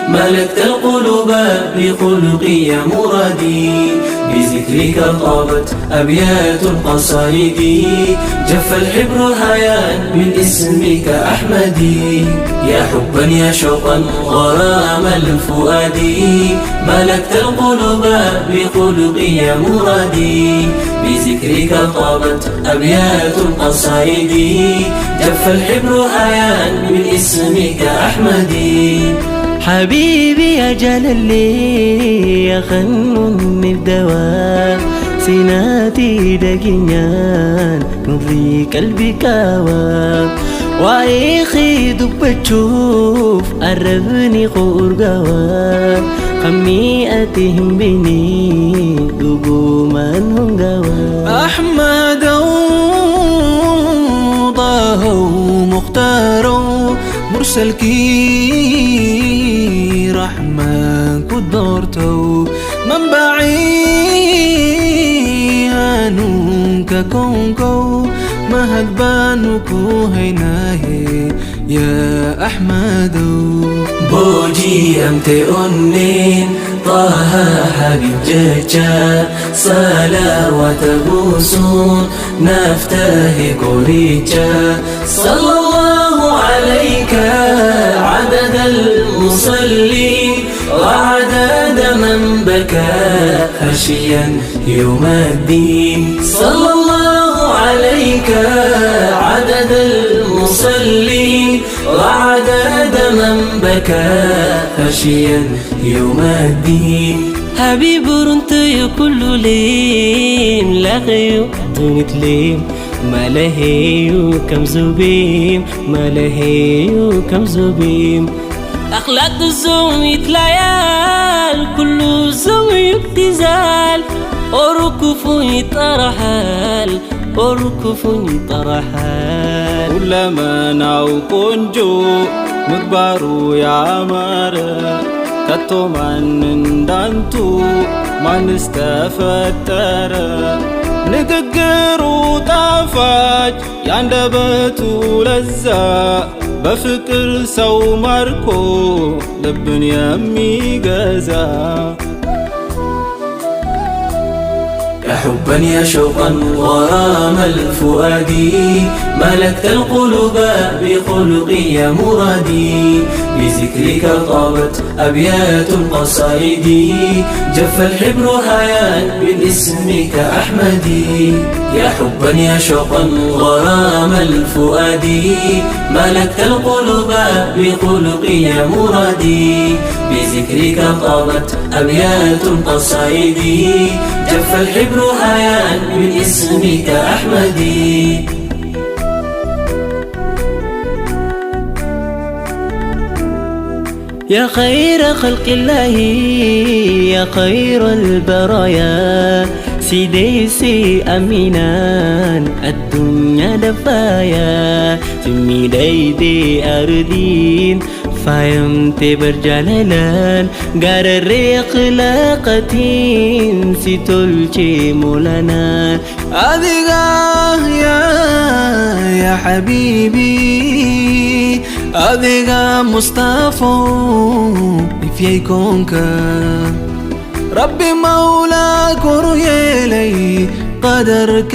ملكت القلوب بخلقي مرادي بذكرك طابت أبيات القصائد جف الحبر هيان من اسمك أحمدي يا حبا يا شوقا غرام الفؤاد ملكت القلوب بخلقي مرادي بذكرك طابت أبيات القصائد جف الحبر هيان من اسمك أحمدي حبيبي يا جلالي يا خنون الدواء سيناتي دقينيان نظري قلبي كواب وايخي دبتشوف قربني خور قواب خميئتهم بني دقوما هم قواب أحمد ضاه مختار مرسل كي رحمن كدورتو منبعي هانونك كونكو مهد بانوكو هيناه يا أحمد بوجي أمت أنين طه حبيب ججا صلوات بوسون نفتاه كوريجا صلى الله عليك عدد المصلين وعدد من بكى خشيا يوم الدين صلى الله عليك عدد المصلين وعدد من بكى خشيا يوم الدين حبيب رنتي كل ليم لغيو دونت ليم ما لهيو كم زبيم ما لهيو كم زبيم أخلاق الزوم يتليال كل زوم يبتزال أركفني طرحال أركفني طرحال كلما ناو كونجو مكبارو يا مارا كتو من دانتو من استفتر نققرو طافاج ياندبتو لزا بفكر سو ماركو لبن يمي غزا يا حبا يا شوقا غرام الفؤاد ملكت القلوب بخلقي مرادي بذكرك طابت أبيات القصائد جف الحبر هيان من اسمك أحمدي يا حبا يا شوقا غرام الفؤاد ملكت القلوب بخلقي مرادي بذكرك طابت أبيات القصائد جف الحبر هيان من اسمك أحمدي يا خير خلق الله يا خير البرايا سيديسي أمينان الدنيا دفايا سمي دايدي أردين فايمت برجلالان غار الريق لاقتين سيتولشي مولانان أذيقا يا حبيبي أذيقا مصطفى في كونكا ربي مولاك وريالي قدرك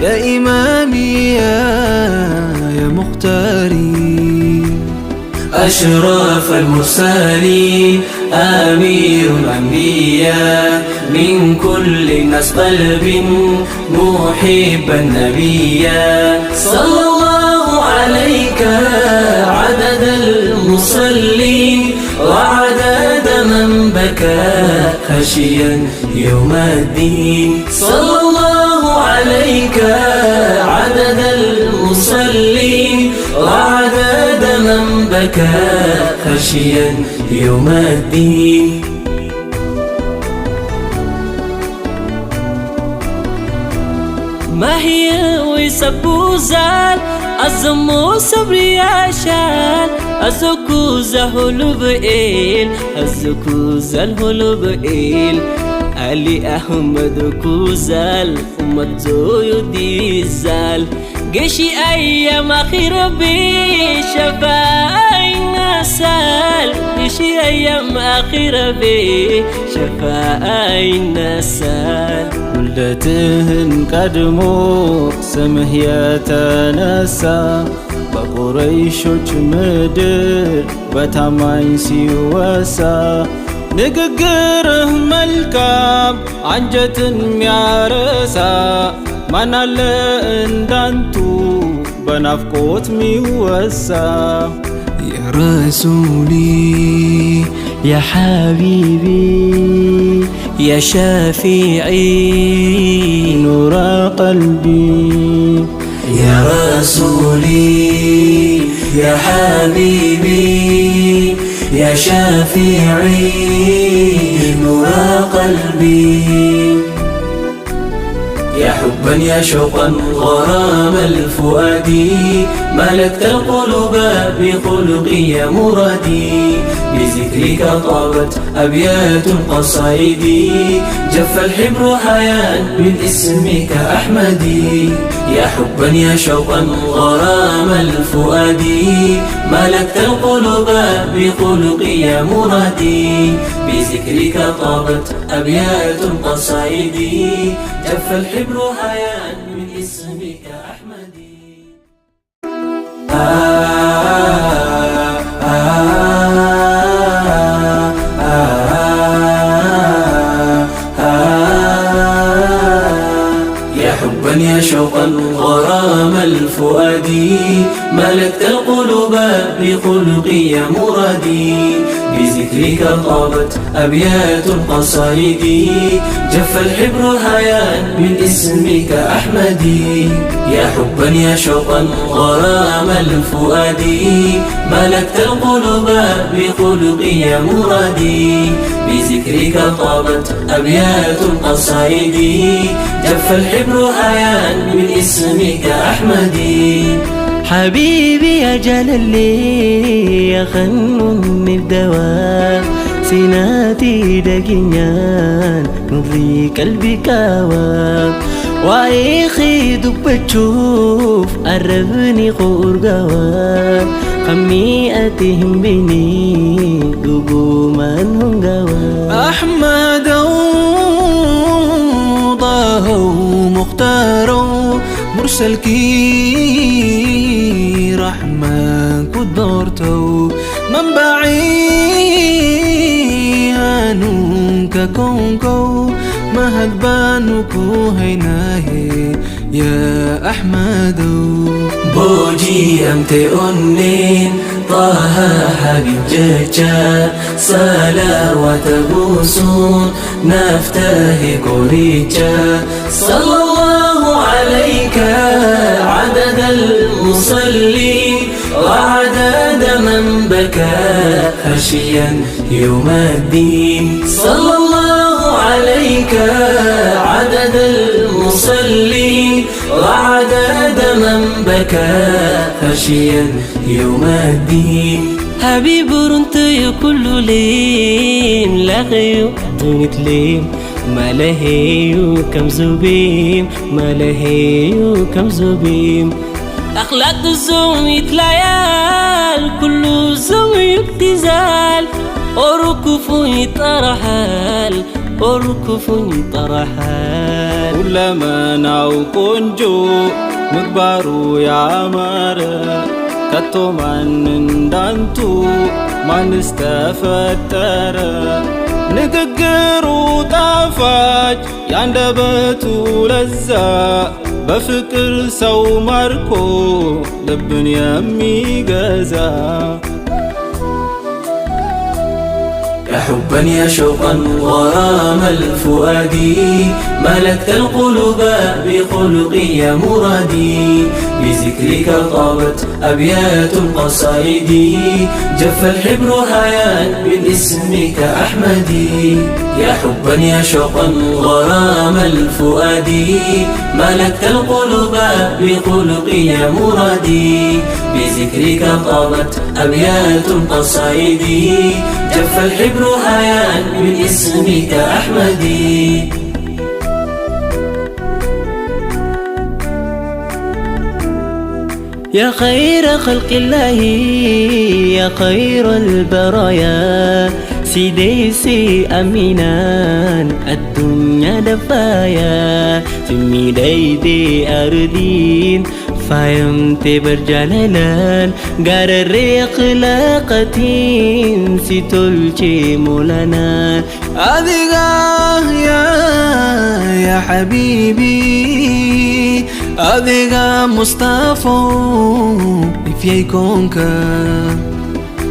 يا إمامي يا مختاري أشرف المرسلين أمير الأنبياء من كل الناس قلب محب النبي صلى الله عليك عدد المصلين وعدد من بكى خشيا يوم الدين صلى الله عليك عدد المصلين وعدد من بكى خشيا يوم الدين ما هي ويسبو زال أزمو صبري عشان أزكو زهلو بإيل أزكو زهلو بإيل علي أحمد كوزال أمت زويو دي زال جيشي أيام أخير بي شفاء نسال وشي أيام آخرة بي شفاء النسال ولدتهن قدمو سمه يتنسى بقريشوች ምድር በታማኝ ሲወሳ ንግግርህ መልካም አንጀትን ሚያረሳ ማናለ እንዳንቱ በናፍቆት ሚወሳ ያ ረሱሊ يا حبيبي يا شافعي نور قلبي يا رسولي يا حبيبي يا شافعي نور قلبي يا حبا يا شوقا غرام الفؤاد ملكت القلوب بخلقي يا مرادي بذكرك طابت أبيات القصائد جف الحبر حياء من اسمك أحمدي يا حبا يا شوقا غرام الفؤاد ملكت القلوب بخلقي يا مرادي بذكرك طابت أبيات القصائد جف الحبر حياء من اسمك أحمدي يا حبا يا شوقا غرام الفؤاد ملكت القلوب بخلقي يا مرادي بذكرك طابت أبيات القصائد جف الحبر حياء من اسمك أحمدي يا حبا يا شوقا غرام الفؤاد ملكت القلوب بخلقي يا مرادي بذكرك طابت أبيات القصائد جف الحبر حياء من اسمك أحمدي حبيبي يا جلالي يا خنون الدواء سيناتي دقينيان نضي قلبي كواب وايخي دبتشوف قربني قرقواب خميئتهم بني دقوما هم قواب أحمد ضاه مختار مرسل كي رحمن كدورتو منبعي هانونك كونكو مهد بانوكو هيناه يا أحمد بوجي أمت أنين طه حبيب ججا صلوات بوسون نفتاه كوريجا صلى الله عليك عدد المصلين وعدد من بكى خشيا يوم الدين صلى الله عليك عدد المصلين وعدد من بكى خشيا يوم الدين حبيب رنتي كل لين لغيو دونت لين ما لهيو كم زبيم ما لهيو كم زبيم أخلاق الزوم يتليال كل زوم يبتزال أركفني طرحال أركفني طرحال كلما ناو كونجو مقبارو يا مارا كتو من دانتو من استفتر نققرو طافاج ياندبتو لزا بفكر سو ماركو لبن يمي غزا يا حبا يا شوقا غرام الفؤاد ملكت القلوب بخلقي يا مرادي بذكرك طابت أبيات القصائد جف الحبر حياء من اسمك أحمدي يا حبا يا شوقا غرام الفؤاد ملكت القلوب بخلقي يا مرادي بذكرك طابت أبيات القصائد جف الحبر حياء من اسمك أحمدي يا خير خلق الله يا خير البرايا سيديسي أمينان الدنيا دفايا سمي دايدي أردين فايمتي برجالالان غارري أخلاقتين سيتولشي مولانا أذيقا يا حبيبي أذيقا مصطفى في كونكا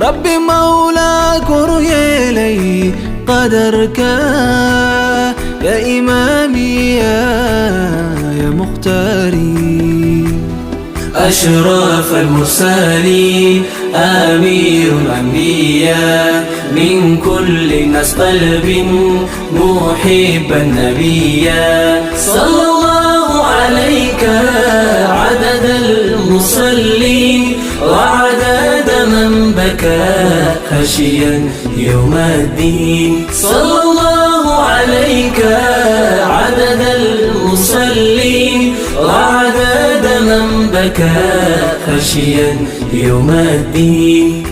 ربي مولاك وريالي قدرك يا إمامي يا مختاري أشرف المرسلين أمير الأنبياء من كل الناس قلب محب النبي صلى الله عليك عدد المصلين وعدد من بكى خشيا يوم الدين صلى الله عليك عدد المصلين وعدد من بكى خشيا يوم الدين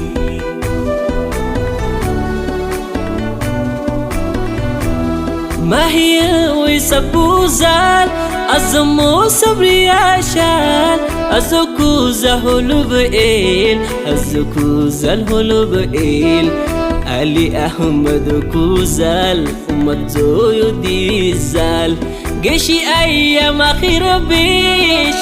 ما هي ويسبوزال أزمو صبري عشان أزكوزا هلو بئيل أزكوزا الهلو بئيل علي أحمد كوزال أمتو يديزال جيشي أيام أخير بي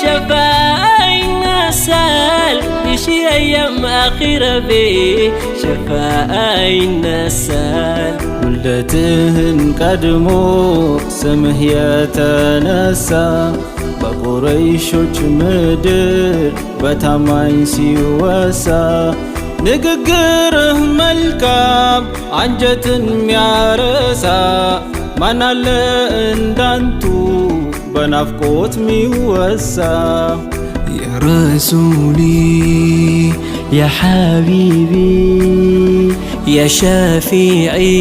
شفاء النسال جيشي أيام أخير بي شفاء النسال ولدتهن قدمو سمه يتنسى بقريشوች ምድር በታማኝ ሲወሳ ንግግርህ መልካም አንጀትን ሚያረሳ ማናለ እንዳንቱ በናፍቆት ሚወሳ يا رسولي يا حبيبي يا شافعي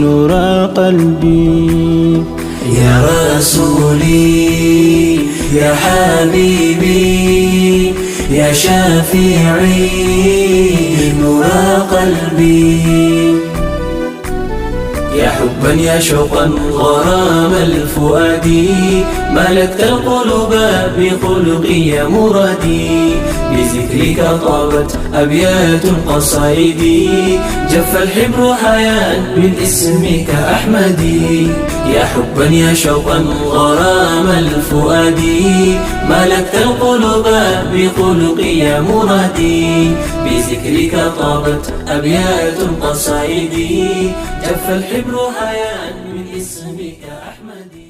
نور قلبي يا رسولي يا حبيبي يا شافعي نور قلبي يا حبا يا شوقا غرام الفؤاد ملكت القلوب بخلقي يا مرادي بذكرك طابت أبيات قصائدي جف الحبر حياء من اسمك أحمدي يا حبا يا شوقا غرام الفؤاد ملكت القلوب بخلقي يا مرادي بذكرك طابت أبيات قصائدي جف الحبر حياء من اسمك أحمدي